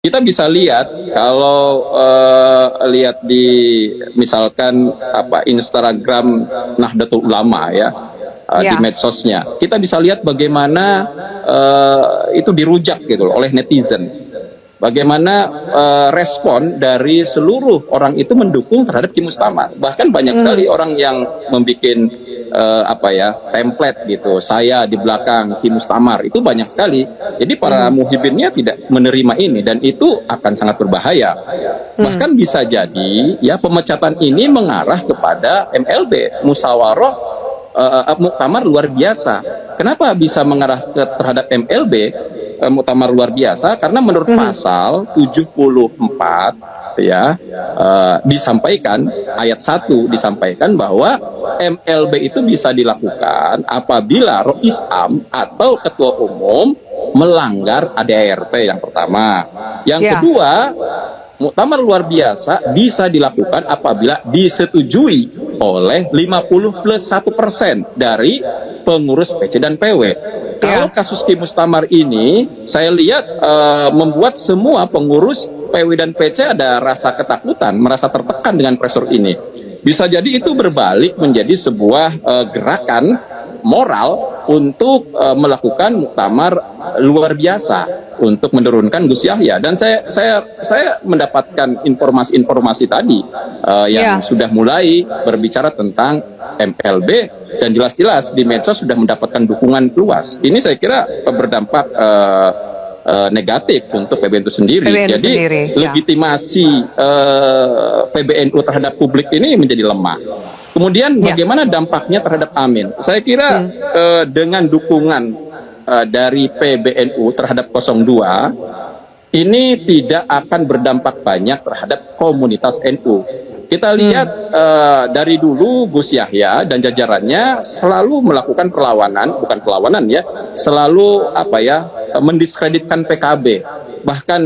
kita bisa lihat kalau lihat di misalkan Instagram Nahdlatul Ulama ya, di medsosnya, kita bisa lihat bagaimana itu dirujak gitu loh oleh netizen. Bagaimana respon dari seluruh orang itu mendukung terhadap Ki Mustamar. Bahkan banyak sekali orang yang membuat template gitu, saya di belakang Ki Mustamar, itu banyak sekali. Jadi para muhibinnya tidak menerima ini, dan itu akan sangat berbahaya. Bahkan bisa jadi ya pemecatan ini mengarah kepada MLB, musyawarah muktamar luar biasa. Kenapa bisa mengarah terhadap MLB, muktamar luar biasa? Karena menurut pasal 74 ya, disampaikan ayat 1 disampaikan bahwa MLB itu bisa dilakukan apabila Rois Am atau ketua umum melanggar ADART, yang pertama. Yang kedua, muktamar luar biasa bisa dilakukan apabila disetujui oleh 50+1% dari pengurus PC dan PW. Kalau kasus Ki Mustamar ini, saya lihat membuat semua pengurus PW dan PC ada rasa ketakutan, merasa tertekan dengan pressure ini. Bisa jadi itu berbalik menjadi sebuah gerakan moral untuk melakukan muktamar luar biasa untuk menurunkan Gus Yahya. Dan saya mendapatkan informasi-informasi tadi yang sudah mulai berbicara tentang MLB, dan jelas-jelas di medsos sudah mendapatkan dukungan luas. Ini saya kira berdampak negatif untuk PBNU sendiri. Jadi legitimasi PBNU terhadap publik ini menjadi lemah. Kemudian bagaimana dampaknya terhadap Amin? Saya kira dengan dukungan dari PBNU terhadap 02 ini tidak akan berdampak banyak terhadap komunitas NU. Kita lihat dari dulu Gus Yahya dan jajarannya selalu melakukan perlawanan, selalu mendiskreditkan PKB, bahkan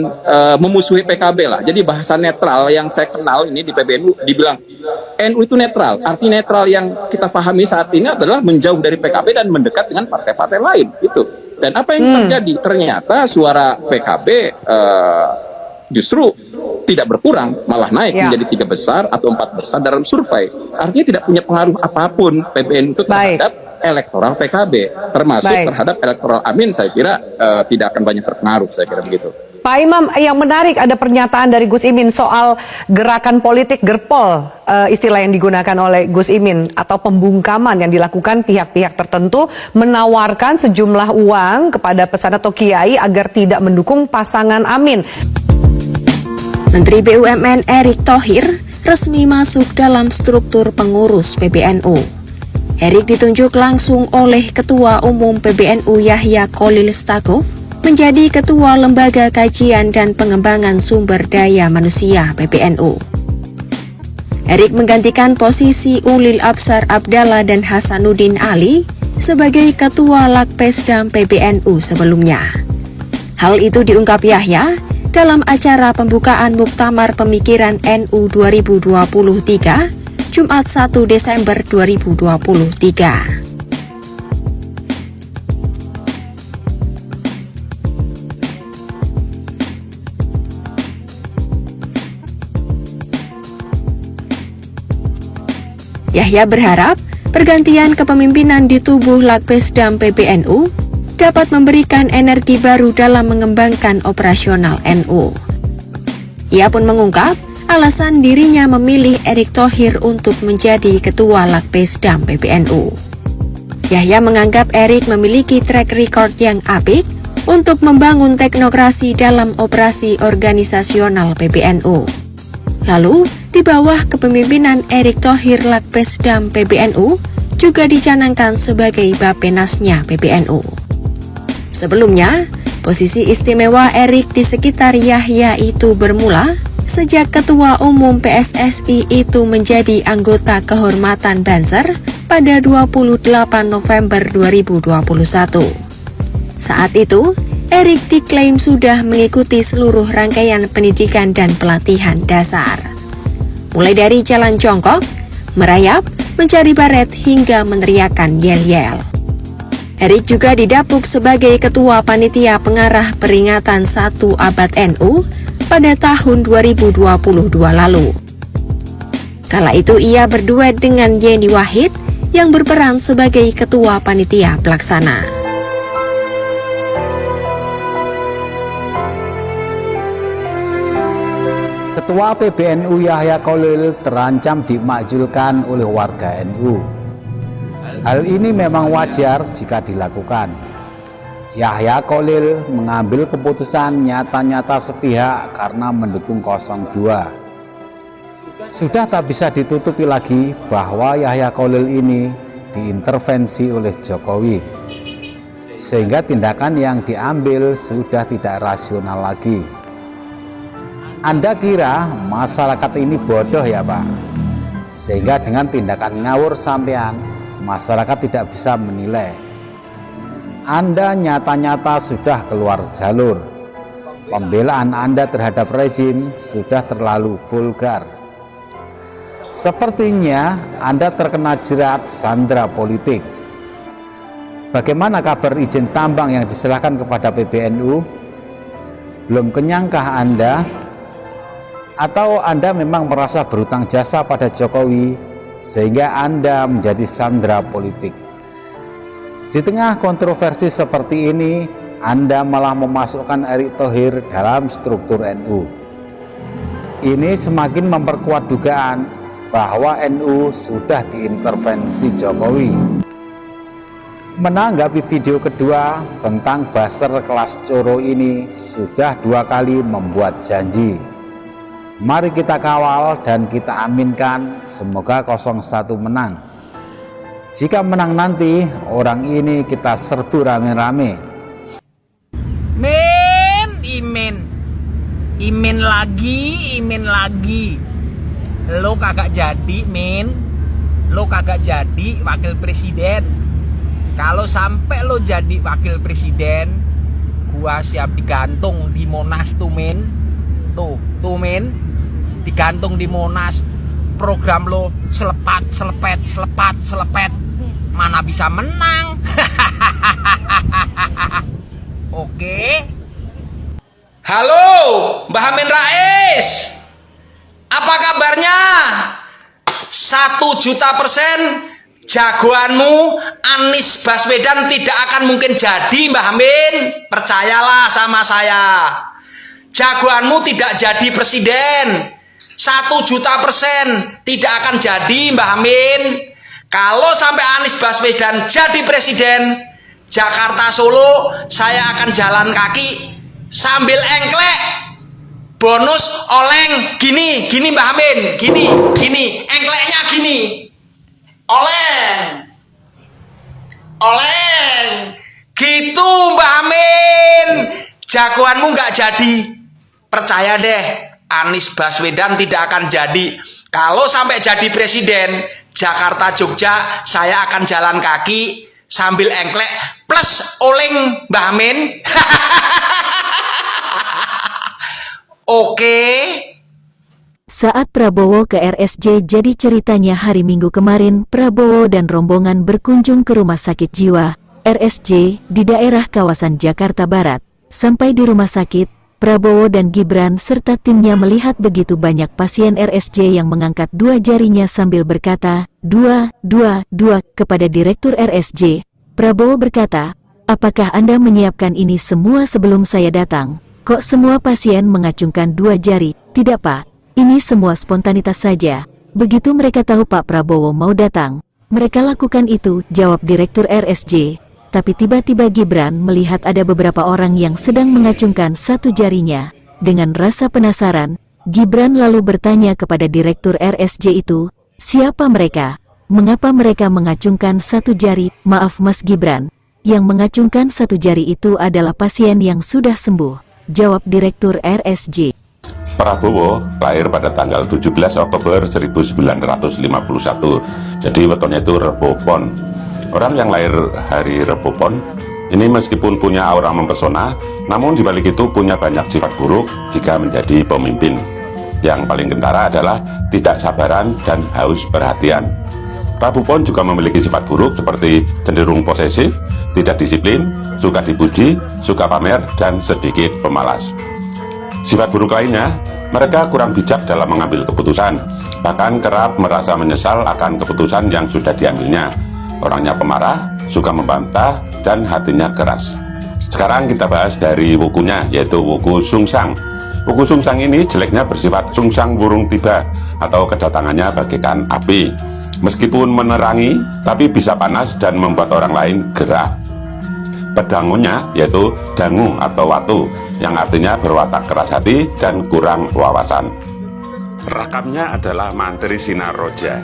memusuhi PKB lah. Jadi bahasa netral yang saya kenal ini di PBNU dibilang NU itu netral. Arti netral yang kita pahami saat ini adalah menjauh dari PKB dan mendekat dengan partai-partai lain itu. Dan apa yang terjadi? Ternyata suara PKB justru tidak berkurang, malah naik menjadi 3 besar atau 4 besar dalam survei. Artinya tidak punya pengaruh apapun PBNU itu terhadap elektoral PKB, termasuk terhadap elektoral Amin. Saya kira tidak akan banyak terpengaruh, saya kira begitu. Pak Imam, yang menarik ada pernyataan dari Gus Imin soal gerakan politik gerpol, istilah yang digunakan oleh Gus Imin, atau pembungkaman yang dilakukan pihak-pihak tertentu menawarkan sejumlah uang kepada pesan atau kiai agar tidak mendukung pasangan Amin. Menteri BUMN Erick Thohir resmi masuk dalam struktur pengurus PBNU. Erick ditunjuk langsung oleh Ketua Umum PBNU Yahya Kholil Stakuf menjadi Ketua Lembaga Kajian dan Pengembangan Sumber Daya Manusia PBNU. Erick menggantikan posisi Ulil Absar Abdallah dan Hasanuddin Ali sebagai Ketua Lakpesdam PBNU sebelumnya. Hal itu diungkap Yahya dalam acara pembukaan Muktamar Pemikiran NU 2023, Jumat 1 Desember 2023. Yahya berharap pergantian kepemimpinan di tubuh Lakpesdam PBNU dapat memberikan energi baru dalam mengembangkan operasional NU. Ia pun mengungkap alasan dirinya memilih Erick Thohir untuk menjadi Ketua Lakpesdam PBNU. Yahya menganggap Erick memiliki track record yang apik untuk membangun teknokrasi dalam operasi organisasional PBNU. Lalu, di bawah kepemimpinan Erick Thohir, Lakpesdam PBNU juga dicanangkan sebagai Bappenasnya PBNU. Sebelumnya, posisi istimewa Erick di sekitar Yahya itu bermula sejak Ketua Umum PSSI itu menjadi anggota kehormatan Banser pada 28 November 2021. Saat itu, Erick diklaim sudah mengikuti seluruh rangkaian pendidikan dan pelatihan dasar. Mulai dari jalan jongkok, merayap, mencari baret hingga meneriakan yel-yel. Erick juga didapuk sebagai Ketua Panitia Pengarah Peringatan 1 Abad NU pada tahun 2022 lalu. Kala itu ia berduet dengan Yeni Wahid yang berperan sebagai ketua panitia pelaksana. Ketua PBNU Yahya Kholil terancam dimakzulkan oleh warga NU. Hal ini memang wajar jika dilakukan. Yahya Kholil mengambil keputusan nyata-nyata sepihak karena mendukung 02. Sudah tak bisa ditutupi lagi bahwa Yahya Kholil ini diintervensi oleh Jokowi, sehingga tindakan yang diambil sudah tidak rasional lagi. Anda kira masyarakat ini bodoh ya Pak? Sehingga dengan tindakan ngawur sampean, masyarakat tidak bisa menilai. Anda nyata-nyata sudah keluar jalur. Pembelaan Anda terhadap rezim sudah terlalu vulgar. Sepertinya Anda terkena jerat sandera politik. Bagaimana kabar izin tambang yang diserahkan kepada PBNU? Belum kenyangkah Anda? Atau Anda memang merasa berutang jasa pada Jokowi sehingga Anda menjadi sandera politik? Di tengah kontroversi seperti ini, Anda malah memasukkan Erick Thohir dalam struktur NU. Ini semakin memperkuat dugaan bahwa NU sudah diintervensi Jokowi. Menanggapi video kedua tentang buzzer kelas Coro ini sudah 2 kali membuat janji. Mari kita kawal dan kita aminkan semoga 01 menang. Jika menang nanti, orang ini kita serbu rame-rame. Imin lagi. Lo kagak jadi, lo kagak jadi wakil presiden. Kalau sampai lo jadi wakil presiden, gua siap digantung di Monas tuh, tuh digantung di Monas. Program lo selepet, mana bisa menang. Oke. Halo, Mbah Amin Rais, apa kabarnya? 1.000.000% jagoanmu Anies Baswedan tidak akan mungkin jadi, Mbah Amin. Percayalah sama saya, jagoanmu tidak jadi presiden. 1.000.000% tidak akan jadi, Mbah Amin. Kalau sampai Anies Baswedan jadi presiden, Jakarta Solo saya akan jalan kaki sambil engklek. Bonus oleng gini Mbah Amin, gini engkleknya gini. Oleng gitu, Mbah Amin. Jagoanmu nggak jadi. Percaya deh, Anies Baswedan tidak akan jadi. Kalau sampai jadi presiden, Jakarta Jogja saya akan jalan kaki sambil engklek plus oleng, Mbah Amin. Oke. Saat Prabowo ke RSJ, jadi ceritanya hari Minggu kemarin Prabowo dan rombongan berkunjung ke rumah sakit jiwa RSJ di daerah kawasan Jakarta Barat. Sampai di rumah sakit, Prabowo dan Gibran serta timnya melihat begitu banyak pasien RSJ yang mengangkat 2 jarinya sambil berkata, 2, 2, 2 kepada Direktur RSJ. Prabowo berkata, apakah Anda menyiapkan ini semua sebelum saya datang? Kok semua pasien mengacungkan 2 jari? Tidak Pak, ini semua spontanitas saja. Begitu mereka tahu Pak Prabowo mau datang, mereka lakukan itu, jawab Direktur RSJ. Tapi tiba-tiba Gibran melihat ada beberapa orang yang sedang mengacungkan 1 jarinya. Dengan rasa penasaran, Gibran lalu bertanya kepada Direktur RSJ itu, siapa mereka? Mengapa mereka mengacungkan 1 jari? Maaf Mas Gibran, yang mengacungkan 1 jari itu adalah pasien yang sudah sembuh, jawab Direktur RSJ. Prabowo lahir pada tanggal 17 Oktober 1951, jadi wetonnya itu Rebo Pon. Orang yang lahir hari Rebo Pon ini meskipun punya aura mempesona, namun dibalik itu punya banyak sifat buruk jika menjadi pemimpin. Yang paling kentara adalah tidak sabaran dan haus perhatian. Rebo Pon juga memiliki sifat buruk seperti cenderung posesif, tidak disiplin, suka dipuji, suka pamer, dan sedikit pemalas. Sifat buruk lainnya, mereka kurang bijak dalam mengambil keputusan, bahkan kerap merasa menyesal akan keputusan yang sudah diambilnya. Orangnya pemarah, suka membantah, dan hatinya keras. Sekarang kita bahas dari wukunya, yaitu wuku sungsang. Wuku sungsang ini jeleknya bersifat sungsang burung tiba, atau kedatangannya bagaikan api. Meskipun menerangi, tapi bisa panas dan membuat orang lain gerah. Pedangunya yaitu dangu atau watu, yang artinya berwatak keras hati dan kurang wawasan. Rakamnya adalah mantri sinar roja,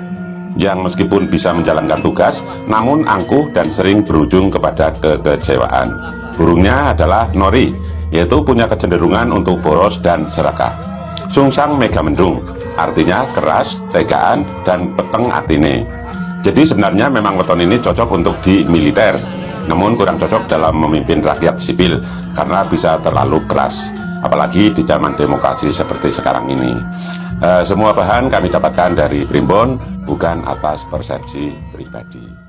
yang meskipun bisa menjalankan tugas, namun angkuh dan sering berujung kepada kekecewaan. Burungnya adalah nori, yaitu punya kecenderungan untuk boros dan serakah. Sungsang megamendung, artinya keras, tegaan, dan peteng atine. Jadi sebenarnya memang weton ini cocok untuk di militer, namun kurang cocok dalam memimpin rakyat sipil karena bisa terlalu keras, apalagi di zaman demokrasi seperti sekarang ini. Semua bahan kami dapatkan dari Primbon, bukan atas persepsi pribadi.